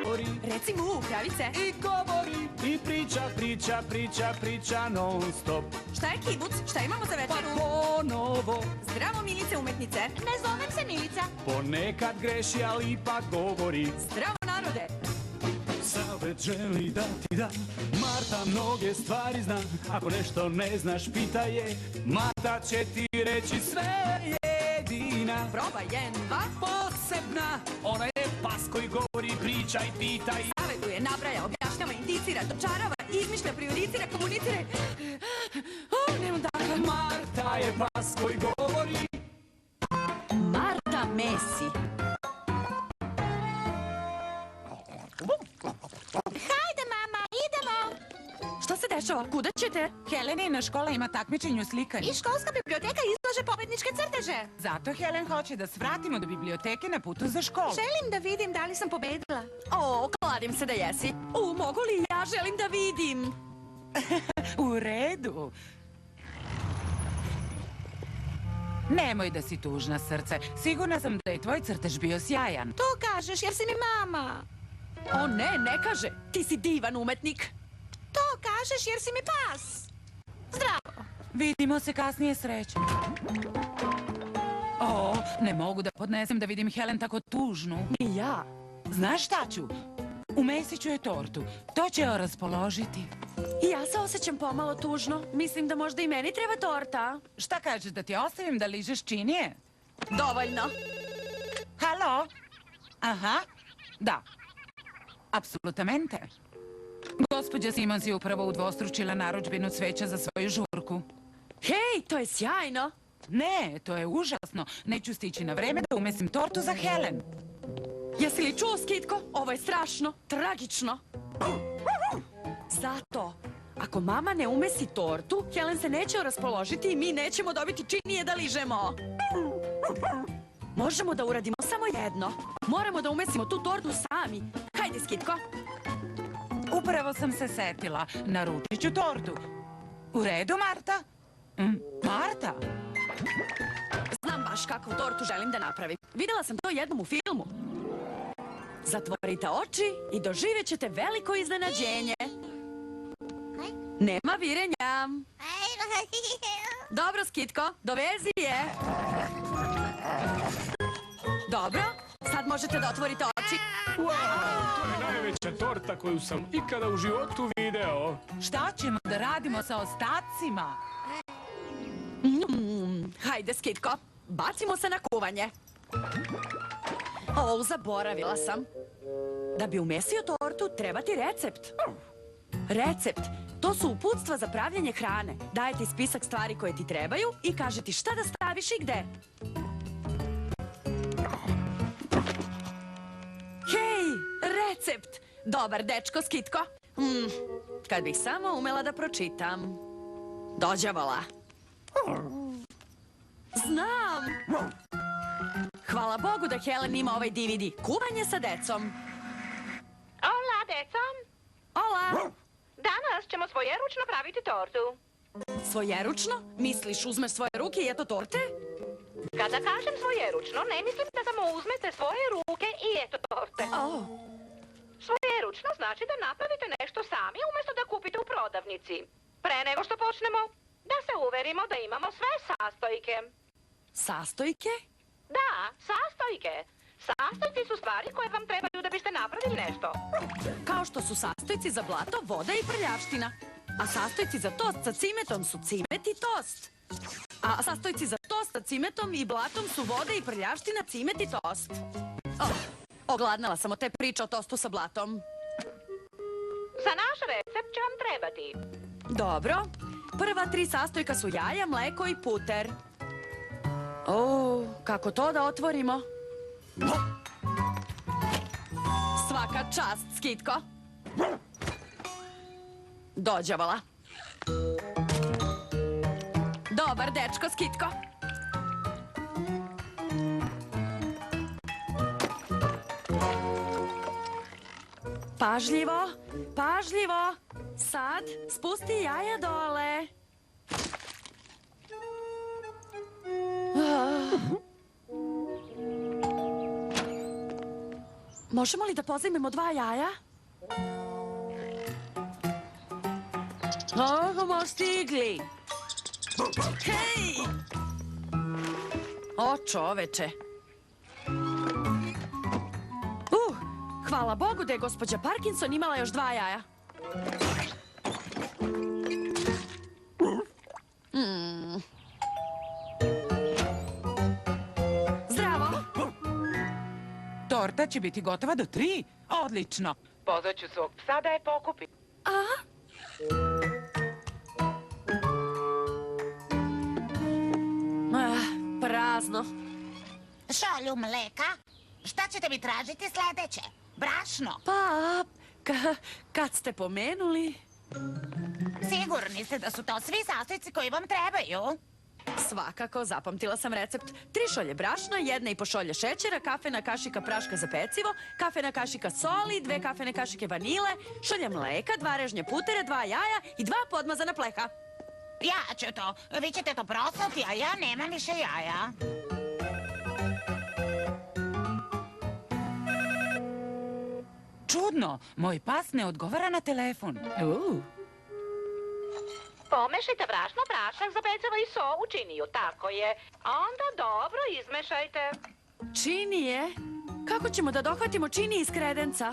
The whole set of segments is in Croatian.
govori. Reci mu, kravice. I govori, i priča non stop. Šta je kibuc? Šta imamo za večeru? Pa ponovo. Zdravo, Milice umetnice. Ne zovem se Milica. Ponekad greši, ali ipak govori. Zdravo, narode. Savjet želi da ti da, Marta mnoge stvari zna. Ako nešto ne znaš, pitaj je, Marta će ti reći sve jedina. Probaj, 1, 2. Posebna, ona je pas koji govori, priča i pita i... Savetuje, nabraja, objašnjava, indicira, dočarava, izmišlja, prioritira, komunicira. Nemam dakle. Marta je pas koji govori. Marta Mesi. Hajde, mama, idemo. Šta se dešava? Kuda ćete? Helenina škola ima takmičenje u slikanju. I školska biblioteka izlaže pobedničke crteže. Zato Helen hoće da svratimo do biblioteke na putu za školu. Želim da vidim da li sam pobedila. O, kladim se da jesi. Mogu li ja? Želim da vidim. U redu. Nemoj da si tužna, srce. Sigurna sam da je tvoj crtež bio sjajan. To kažeš jer si mi mama. O ne, ne kaže. Ti si divan umetnik. To kažeš jer si mi pas. Zdravo. Vidimo se kasnije, sreće. O, ne mogu da podnesem da vidim Helen tako tužnu. Ni ja. Znaš šta ću? Umesit ću je tortu. To će joj raspoložiti. Ja se osjećam pomalo tužno. Mislim da možda i meni treba torta. Šta kažeš, da ti ostavim da ližeš činije? Dovoljno. Halo? Aha, da. Apsolutamente. Gospođa Simons je upravo udvostručila narudžbinu cveća za svoju žurku. Hej, to je sjajno. Ne, to je užasno. Neću stići na vreme da umesim tortu za Helen. Jesi li čuo, Skitko? Ovo je strašno, tragično. Zato, ako mama ne umesi tortu, Helen se neće raspoložiti i mi nećemo dobiti činije da ližemo. Možemo da uradimo samo jedno. Moramo da umesimo tu tortu sami. Hajde, Skitko. Upravo sam se setila. Naručit ću tortu. U redu, Marta? Marta? Znam baš kakvu tortu želim da napravim. Videla sam to jednom u filmu. Zatvorite oči i doživjet ćete veliko iznenađenje. Nema virenja. Dobro, Skitko, dovezi je. Dobro, sad možete da otvorite oči. Wow, to je najveća torta koju sam ikada u životu video. Šta ćemo da radimo sa ostacima? Hajde, Skitko, bacimo se na kuvanje. Zaboravila sam. Da bi umesio tortu, treba ti recept. Recept, to su uputstva za pravljenje hrane. Daje ti spisak stvari koje ti trebaju i kaže ti šta da staviš i gde. Hej, recept! Dobar dečko, Skitko. Kad bih samo umela da pročitam. Dođavola. Znam! Hvala Bogu da Helen ima ovaj DVD. Kuvanje sa decom. Ola, deco. Ola! Danas ćemo svojeručno praviti tortu. Svojeručno? Misliš uzmeš svoje ruke i eto torte? Kada kažem svojeručno, ne mislim da samo uzmete svoje ruke i eto torte. Svojeručno znači da napravite nešto sami umjesto da kupite u prodavnici. Pre nego što počnemo, da se uverimo da imamo sve sastojke. Sastojke? Da, sastojke. Sastojci su stvari koje vam trebaju da biste napravili nešto. Kao što su sastojci za blato, voda i prljavština. A sastojci za tost sa cimetom su cimet i tost. A sastojci za tost sa cimetom i blatom su voda i prljavština, cimet i tost. Ogladnala sam od te priče o tostu sa blatom. Za naš recept će vam trebati. Dobro. Prva 3 sastojka su jaja, mleko i puter. Kako to da otvorimo? Svaka čast, Skitko. Dođavola. Dobar dečko, Skitko. Pažljivo, pažljivo. Sad spusti jaja dole. Možemo li da pozajmimo 2 jaja? Smo stigli. Hej! O, čoveče. Hvala Bogu da je gospođa Parkinson imala još 2 jaja. Zdravo. Torta će biti gotova do 3. Odlično. Pozvaću svog psa da je pokupi. Prazno. Šolju mleka. Šta ćete mi tražiti sljedeće? Brašno. Pa, kad ste pomenuli... Sigurni ste da su to svi sastojci koji vam trebaju? Svakako, zapamtila sam recept. 3 šolje brašna, 1,5 šolje šećera, kafena kašika praška za pecivo, kafena kašika soli, 2 kafene kašike vanile, šolja mleka, 2 režnje putere, 2 jaja i 2 podmazana pleha. Ja ću to. Vi ćete to prosnuti, a ja nemam više jaja. Čudno, moj pas ne odgovara na telefon. Pomešajte brašno, prašak za pecivo i so u činiju, tako je. A onda dobro izmešajte. Činije? Kako ćemo da dohvatimo činije iz kredenca?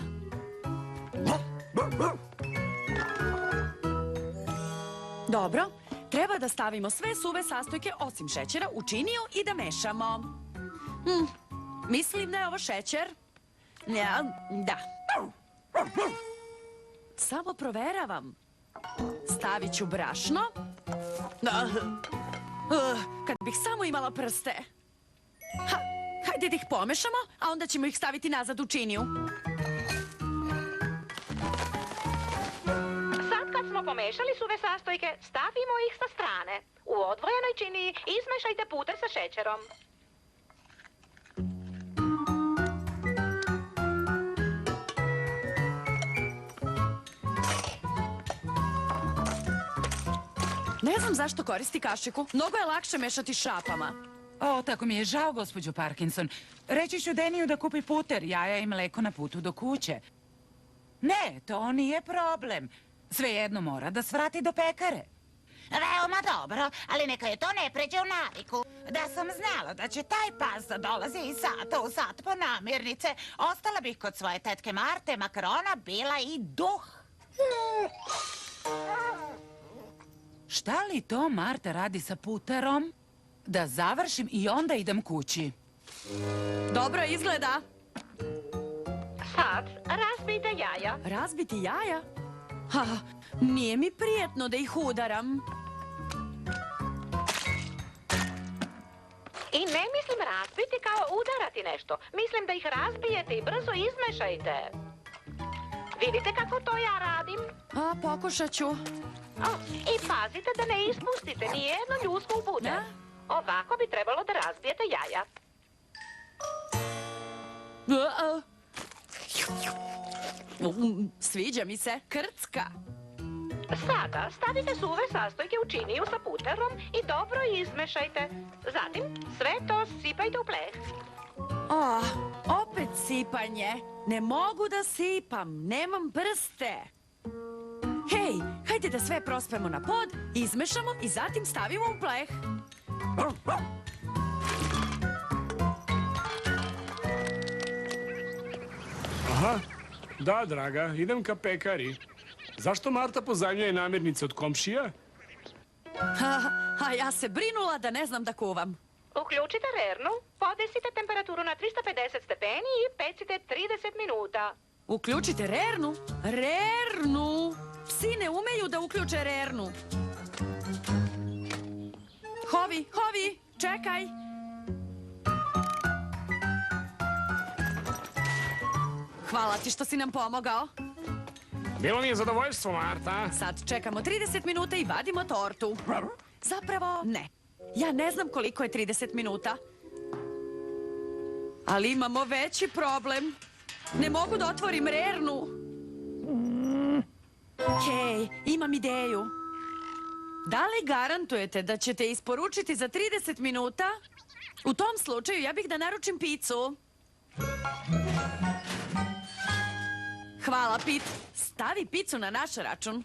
Dobro, treba da stavimo sve suve sastojke osim šećera u činiju i da mešamo. Mislim da je ovo šećer. Ja, da. Samo proveravam. Stavit ću brašno. Kad bih samo imala prste. Hajde da ih pomešamo, a onda ćemo ih staviti nazad u činiju. Sad kad smo pomešali suve sastojke, stavimo ih sa strane. U odvojenoj činiji izmešajte puter sa šećerom. Ne znam zašto koristi kašiku. Mnogo je lakše mešati šapama. O, tako mi je žao, gospođo Parkinson. Reći ću Deniju da kupi puter, jaja i mleko na putu do kuće. Ne, to nije problem. Svejedno mora da svrati do pekare. Veoma dobro, ali neka je to ne pređe u naviku. Da sam znala da će taj pas da dolazi iz sata u sat po namirnice, ostala bih kod svoje tetke Marte, makarona, bila i duh. Šta li to Marta radi sa puterom? Da završim i onda idem kući. Dobro izgleda. Sad razbijte jaja. Razbiti jaja? Nije mi prijetno da ih udaram. I ne mislim razbiti kao udarati nešto. Mislim da ih razbijete i brzo izmešajte. Vidite kako to ja radim? Pokušat ću. I pazite da ne ispustite ni jednu ljusku u puter. Ovako bi trebalo da razbijete jaja. Sviđa mi se. Krcka. Sada stavite suve sastojke u činiju sa puterom i dobro izmešajte. Zatim sve to sipajte u pleh. Opet sipanje. Ne mogu da sipam. Nemam prste. Hej, hajde da sve prospemo na pod, izmešamo i zatim stavimo u pleh. Aha, da, draga, idem ka pekari. Zašto Marta pozajmljuje namirnice od komšija? A ja se brinula da ne znam da kuvam. Uključite rernu, podesite temperaturu na 350 stepeni i pecite 30 minuta. Uključite rernu? Rernu! Psi ne umeju da uključe rernu. Hovi, čekaj. Hvala ti što si nam pomogao. Bilo mi je zadovoljstvo, Marta. Sad čekamo 30 minuta i vadimo tortu. Zapravo, ne. Ja ne znam koliko je 30 minuta. Ali imamo veći problem. Ne mogu da otvorim rernu. Hej, imam ideju. Da li garantujete da ćete isporučiti za 30 minuta? U tom slučaju ja bih da naručim picu. Hvala, Pit. Stavi picu na naš račun.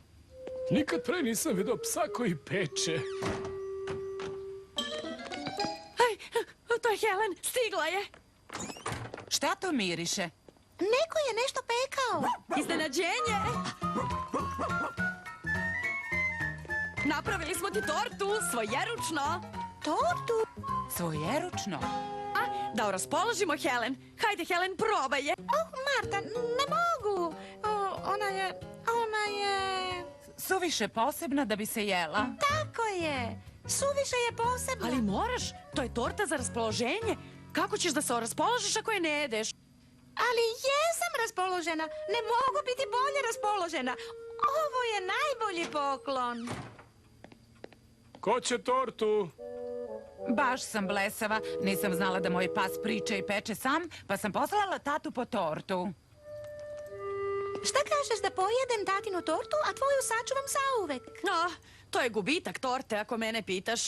Nikad pre nisam vidio psa koji peče. Aj, to je Helen, stigla je. Šta to miriše? Neko je nešto pekao. Iznenađenje. Napravili smo ti tortu, svojeručno. Tortu? Svojeručno? A, da raspoložimo Helen. Hajde, Helen, probaj je. Marta, ne mogu. Ona je... Suviše posebna da bi se jela. Tako je. Suviše je posebna. Ali moraš, to je torta za raspoloženje. Kako ćeš da se raspoložiš ako je ne jedeš? Ali jesam raspoložena. Ne mogu biti bolje raspoložena. Ovo je najbolji poklon. Ko će tortu? Baš sam blesava. Nisam znala da moj pas priča i peče sam, pa sam poslala tatu po tortu. Šta kažeš da pojedem tatinu tortu, a tvoju sačuvam zauvek? To je gubitak torte ako mene pitaš.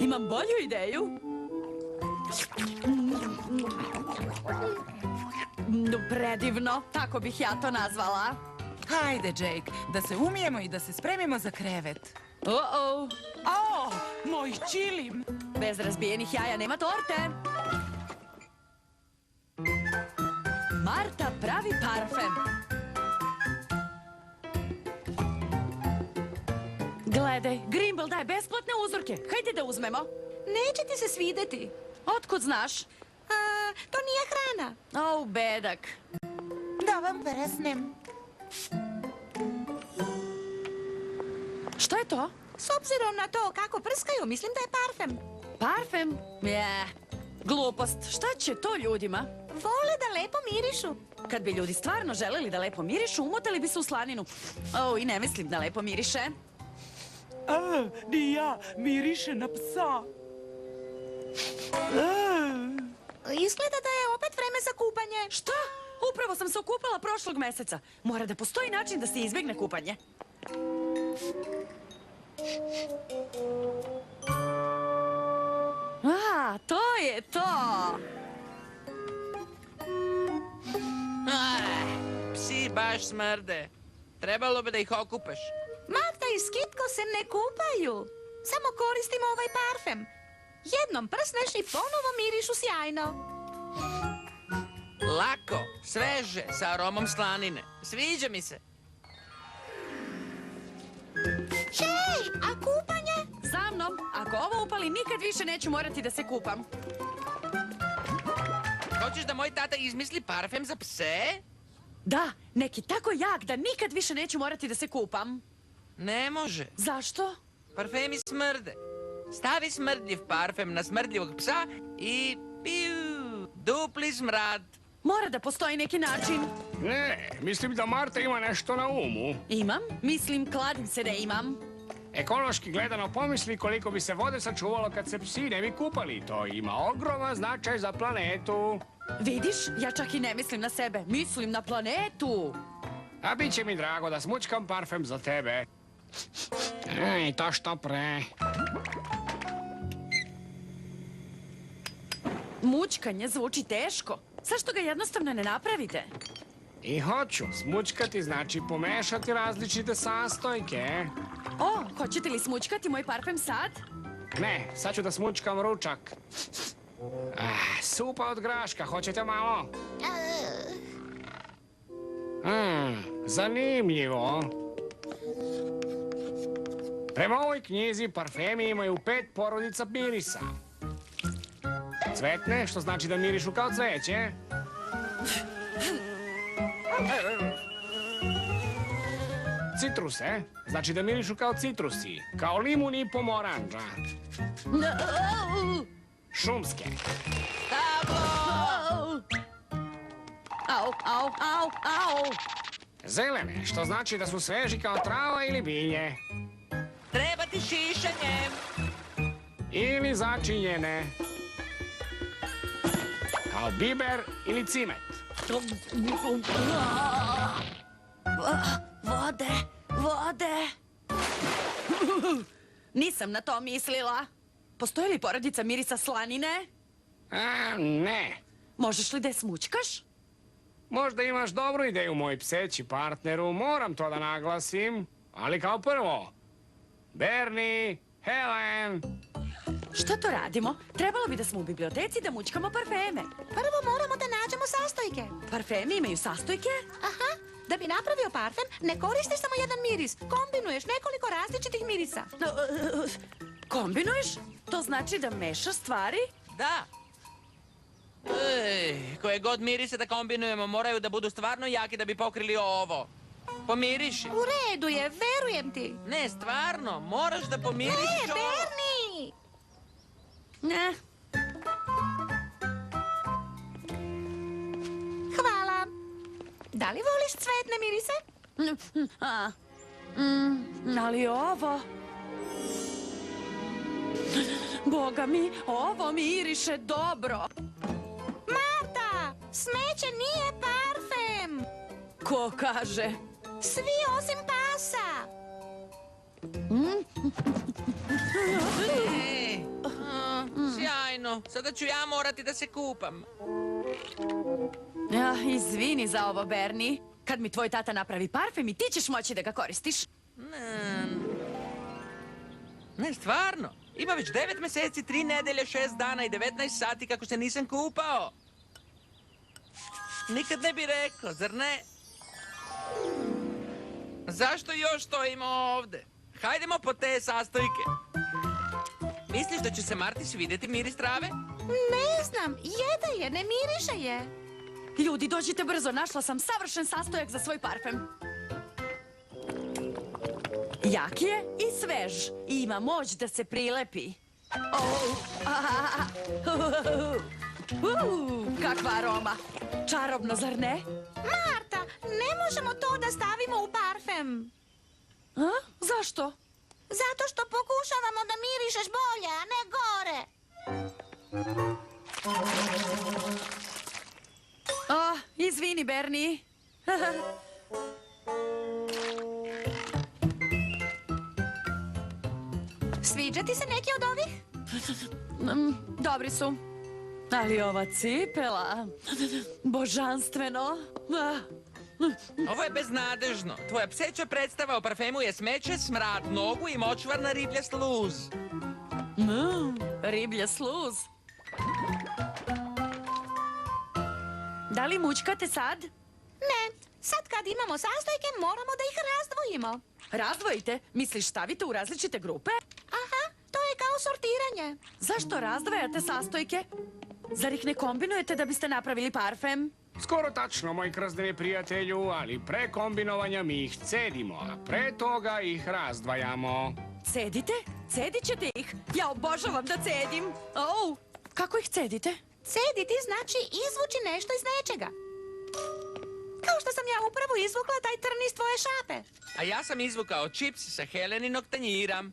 Imam bolju ideju. Predivno, tako bih ja to nazvala. Hajde, Jake, da se umijemo i da se spremimo za krevet. O, Moj čilim! bez razbijenih jaja nema torte. Marta pravi parfem. Gledaj, Grimble daje besplatne uzorke. Hajde da uzmemo. Neće ti se svideti. Otkud znaš? To nije hrana. Bedak. Da vam prsnem. Šta je to? S obzirom na to kako prskaju, mislim da je parfem. Parfem? Glupost. Šta će to ljudima? Vole da lepo mirišu. Kad bi ljudi stvarno želeli da lepo mirišu, umotali bi se u slaninu. I ne mislim da lepo miriše. Ni ja, miriše na psa. Izgleda da je opet vreme za kupanje. Šta? Upravo sam se okupala prošlog meseca. Mora da postoji način da se izbjegne kupanje. To je to! Psi baš smrde. Trebalo bi da ih okupaš. Marta i Skitko se ne kupaju. Samo koristimo ovaj parfem. Jednom prsneš i ponovo mirišu sjajno. Lako, sveže, sa aromom slanine. Sviđa mi se. Hej, a kupanje? Za mnom. Ako ovo upali, nikad više neću morati da se kupam. Hoćeš da moj tata izmisli parfem za pse? Da, neki tako jak da nikad više neću morati da se kupam. Ne može. Zašto? Parfemi smrde. Stavi smrdljiv parfem na smrdljivog psa i piu, dupli smrad. Mora da postoji neki način. Ne, mislim da Marta ima nešto na umu. Imam? Mislim, kladim se da imam. Ekološki gledano pomisli koliko bi se vode sačuvalo kad se psi ne bi kupali. To ima ogroman značaj za planetu. Vidiš, ja čak i ne mislim na sebe. Mislim na planetu. A bit će mi drago da smućkam parfem za tebe. I to što pre. Mućkanje zvuči teško. Zašto ga jednostavno ne napravite? I hoću. Smućkati znači pomešati različite sastojke. Hoćete li smućkati moj parfem sad? Ne, sad ću da smućkam ručak. Supa od graška, hoćete malo? Zanimljivo. Prema ovoj knjizi parfemi imaju 5 porodica mirisa. Cvetne, što znači da mirišu kao cveće. Citruse, znači da mirišu kao citrusi, kao limun i pomoranđa. Šumske. Au. Zelene, što znači da su sveži kao trava ili bilje. Treba ti šišanje. Ili začinjene. Kao biber ili cimet. Vode. Nisam na to mislila. Postoji li porodica mirisa slanine? Ne. Možeš li da je smućkaš? Možda imaš dobru ideju, moj pseći partneru, moram to da naglasim. Ali kao prvo, Bernie, Helen... Šta to radimo? Trebalo bi da smo u biblioteci da mućkamo parfeme. Prvo moramo da nađemo sastojke. Parfemi imaju sastojke? Aha, da bi napravio parfem, ne koristiš samo jedan miris. Kombinuješ nekoliko različitih mirisa. Kombinuješ? To znači da mešaš stvari? Da. Koje god mirise da kombinujemo moraju da budu stvarno jaki da bi pokrili ovo. Pomiriši. U redu je, verujem ti. Ne, stvarno, moraš da pomirišiš ovo. Bernie! Ne. Hvala. Da li voliš cvetne mirise? Ali ovo... Boga mi, ovo miriše dobro. Marta, smeće nije parfem. Ko kaže? Svi osim pasa. Sjajno, sada ću ja morati da se kupam. Izvini za ovo, Bernie. Kad mi tvoj tata napravi parfem i ti ćeš moći da ga koristiš. Ne, stvarno. Ima već 9 meseci, 3 nedelje, 6 dana i 19 sati kako se nisam kupao. Nikad ne bi rekao, zar ne? Zašto još stojimo ovde? Hajdemo po te sastojke. Misliš da će se Marti svidjeti miris trave? Ne znam, jede je, ne miriše je. Ljudi, dođite brzo, našla sam savršen sastojak za svoj parfem. Jak je i svež. I ima moć da se prilepi. Kakva aroma. Čarobno, zar ne? Marta, ne možemo to da stavimo u parfem. Zašto? Zato što pokušavamo da mirišeš bolje, a ne gore. Izvini, Bernie. Sviđa ti se neki od ovih? Dobri su. Ali ova cipela... Božanstveno. Ovo je beznadežno. Tvoja pseća predstava o parfemu je smeće, smrad nogu i močvarna riblja sluz. Riblja sluz. Da li mućkate sad? Ne, sad kad imamo sastojke moramo da ih razdvojimo. Razdvojite? Misliš stavite u različite grupe? Aha, to je kao sortiranje. Zašto razdvajate sastojke? Zar ih ne kombinujete da biste napravili parfem? Skoro tačno, moj krzdeni prijatelju, ali pre kombinovanja mi ih cedimo, a pre toga ih razdvajamo. Cedite? Cedit ćete ih? Ja obožavam da cedim. Kako ih cedite? Cediti znači izvući nešto iz nečega. Kao što sam ja upravo izvukla taj trn iz tvoje šape. A ja sam izvukao čips sa Heleninog tanjira.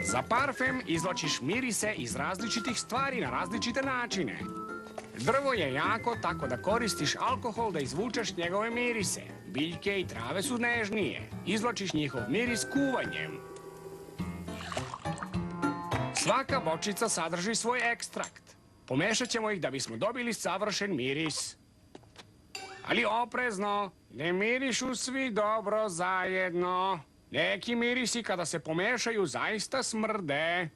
Za parfem izvlačiš mirise iz različitih stvari na različite načine. Drvo je jako, tako da koristiš alkohol da izvučeš njegove mirise. Biljke i trave su nežnije. Izvlačiš njihov miris kuvanjem. Svaka bočica sadrži svoj ekstrakt. Pomešat ćemo ih da bismo dobili savršen miris. Ali oprezno, ne mirišu svi dobro zajedno. Neki mirisi kada se pomešaju zaista smrde.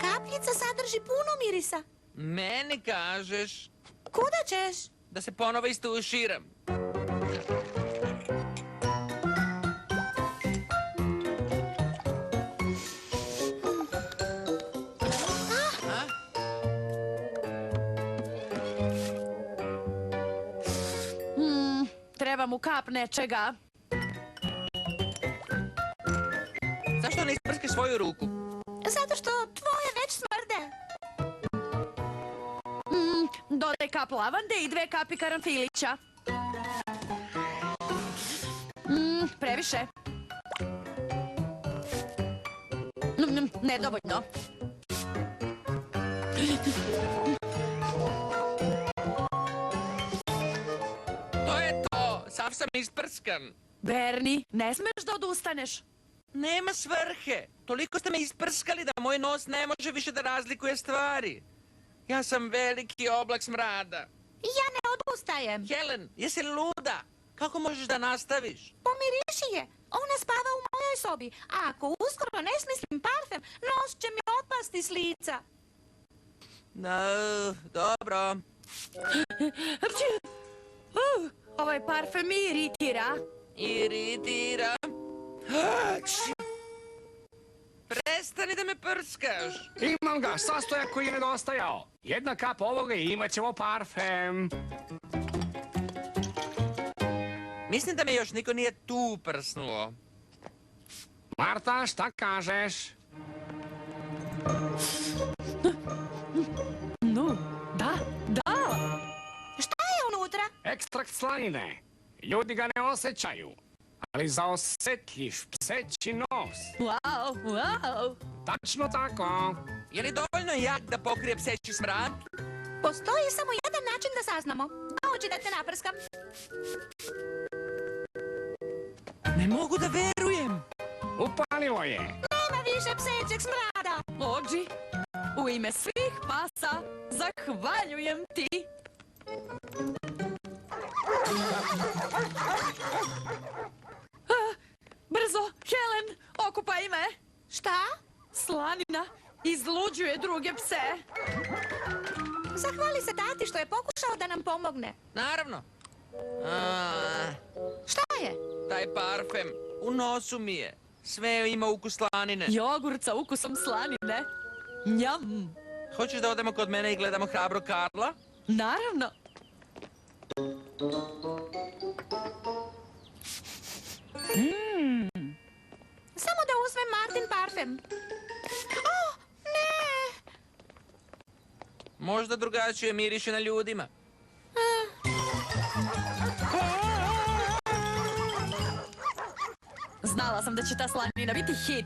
Kapljica sadrži puno mirisa. Meni kažeš Kuda ćeš? da se ponovo istuširam. Treba mu kap nečega. Zašto ne isprskaš svoju ruku? Zato što tvoje već smrde. Dodaj kap lavande i 2 kapi karanfilića. Previše. Nedovoljno. To je to! Sav sam isprskan. Bernie, ne smeš da odustaneš. Nema svrhe. Toliko ste me isprskali da moj nos ne može više da razlikuje stvari. Ja sam veliki oblak smrada. Ja ne odustajem. Helen, jesi li luda? Kako možeš da nastaviš? Pomiriši je. Ona spava u mojoj sobi. A ako uskoro ne smislim parfem, nos će mi otpasti s lica. No, dobro. Ovaj parfem mi iritira. Iritira. Prestani da me prskaš. Imam ga, sastojak koji je nedostajao. Jedna kap ovoga i imat ćemo parfem. Mislim da me još niko nije tu prsnuo. Marta, šta kažeš? No, da. Šta je unutra? Ekstrakt slanine. Ljudi ga ne osjećaju. Ali zaosjetljiv pseći nos. Wow. Tačno tako. Je li dovoljno jak da pokrije pseći smrad? Postoji samo jedan način da saznamo. Hoće da te naprskam. Ne mogu da verujem. Upalilo je. Nema više psećeg smrada. Ođi, u ime svih pasa, zahvaljujem ti. Brzo, Helen, okupaj me. Šta? Slanina izluđuje druge pse. Zahvali se tati što je pokušao da nam pomogne. Naravno. Šta je? Taj parfem u nosu mi je. Sve ima ukus slanine. Jogurt sa ukusom slanine. Njam. Hoćeš da odemo kod mene i gledamo Hrabrog Karla? Naravno. Samo da uzmem Martin parfem. Oh, ne! Možda drugačije miriše na ljudima. Znala sam da će ta slanina biti hit.